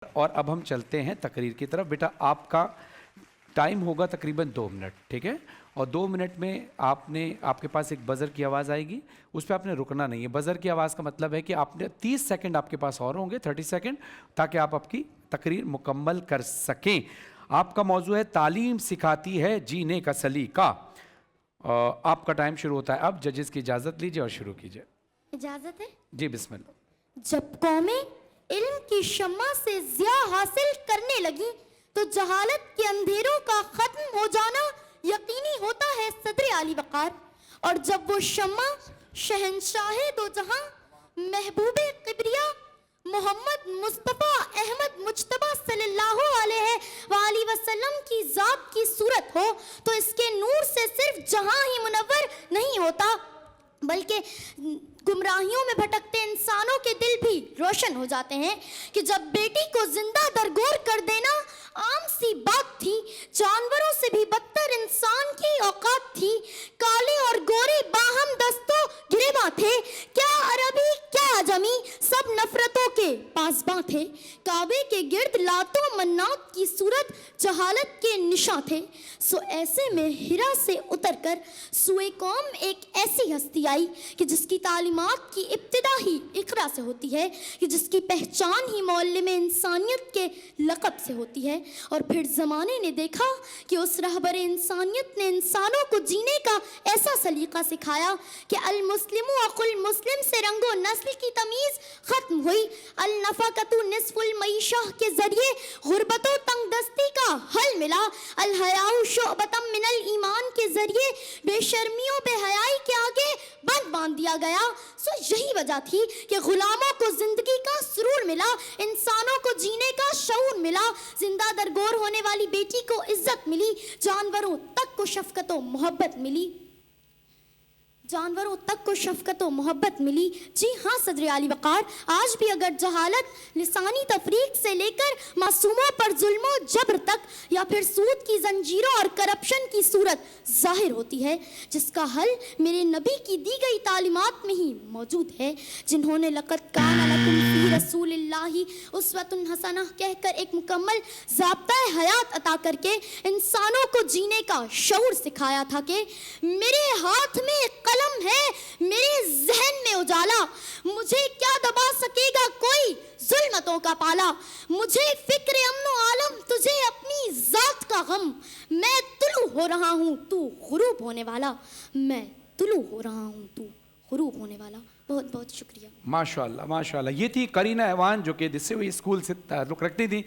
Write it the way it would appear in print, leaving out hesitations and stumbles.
اور اب ہم چلتے ہیں تقریر کی طرف. بیٹا آپ کا ٹائم ہوگا تقریباً 2 منٹ, ٹھیک ہے؟ اور 2 منٹ میں آپ کے پاس ایک بزر کی آواز آئے گی, اس پہ آپ نے رکنا نہیں ہے. بزر کی آواز کا مطلب ہے کہ آپ نے 30 سیکنڈ آپ کے پاس اور ہوں گے, 30 سیکنڈ, تاکہ آپ کی تقریر مکمل کر سکیں. آپ کا موضوع ہے تعلیم سکھاتی ہے جینے کا سلیقہ. آپ کا ٹائم شروع ہوتا ہے اب. ججز کی اجازت لیجیے اور شروع کیجیے. اجازت ہے جی بسم اللہ. جب قومیں علم کی شمع سے ضیاء حاصل کرنے لگی تو جہالت کے اندھیروں کا ختم ہو جانا یقینی ہوتا ہے صدر عالی وقار. اور جب وہ شمع شہنشاہ دو جہاں محبوب کبریا محمد مصطفیٰ احمد مجتبیٰ صلی اللہ علیہ وآلہ وسلم کی ذات کی صورت ہو تو اس کے نور سے صرف جہاں ہی منور نہیں ہوتا بلکہ گمراہیوں میں بھٹکتے انسانوں کے دل بھی روشن ہو جاتے ہیں. کہ جب بیٹی کو زندہ درگور کر دینا عام سی بات تھی, جانوروں سے بھی بدتر انسان کی اوقات تھی. کالے اور گورے باہم دستوں گریباں تھے, کیا عربی کیا عجمی, سب نفرتوں کے پاسباں تھے. کعبے کے گرد لات و منات کی صورت جہالت کے نشاں تھے. سو ایسے میں ہرا سے اتر کر سوئے قوم ایک ایسی ہستی آئی کہ جس کی تعلیمات کی ابتدا ہی اقرا سے ہوتی ہے, کہ جس کی پہچان ہی معلم انسانیت کے لقب سے ہوتی ہے. اور پھر زمانے نے دیکھا کہ اس رہبر انسانیت نے انسانوں کو جینے کا ایسا سلیقہ سکھایا کہ المسلم اخو المسلم سے رنگ و نسل کی تمیز ختم ہوئی. النفقۃ نصف المعیشہ کے ذریعے غربت و تنگ دستی کا حل ملا. الحیاء شعبۃ من الایمان کے ذریعے بے شرمیوں بے حیائی کے آگے بند باندھ دیا گیا. سو یہی وجہ تھی کہ غلاموں کو زندگی کا سرور ملا, انسانوں کو جینے کا شعور ملا, زندہ درگور ہونے والی بیٹی کو عزت ملی, جانوروں تک کو شفقت و محبت ملی. جانوروں تک کو شفقت و محبت ملی. جی ہاں صدر عالی وقار, آج بھی اگر جہالت لسانی تفریق سے لے کر معصوموں پر ظلم و جبر تک, یا پھر سود کی زنجیروں اور کرپشن کی صورت ظاہر ہوتی ہے, جس کا حل میرے نبی کی دی گئی تعلیمات میں ہی موجود ہے, جنہوں نے لقد کان لکم فی رسول اللہ اسوۃ حسنہ کہہ کر ایک مکمل ضابطۂ حیات عطا کر کے انسانوں کو جینے کا شعور سکھایا تھا. کہ میرے ہاتھ میں قلم ہے, میرے ذہن میں اجالا, مجھے کیا دبا سکے گا کوئی ظلمتوں کا پالا. مجھے فکر امن و عالم, تجھے اپنی ذات کا غم. میں طلوع ہو رہا ہوں تو غروب ہونے والا, میں طلوع ہو رہا ہوں تو غروب ہونے والا. بہت بہت شکریہ. ماشاءاللہ ماشاءاللہ. یہ تھی قرینہ ایوان جو کہ جس سے وہ اسکول سے تعلق رکھتی تھی.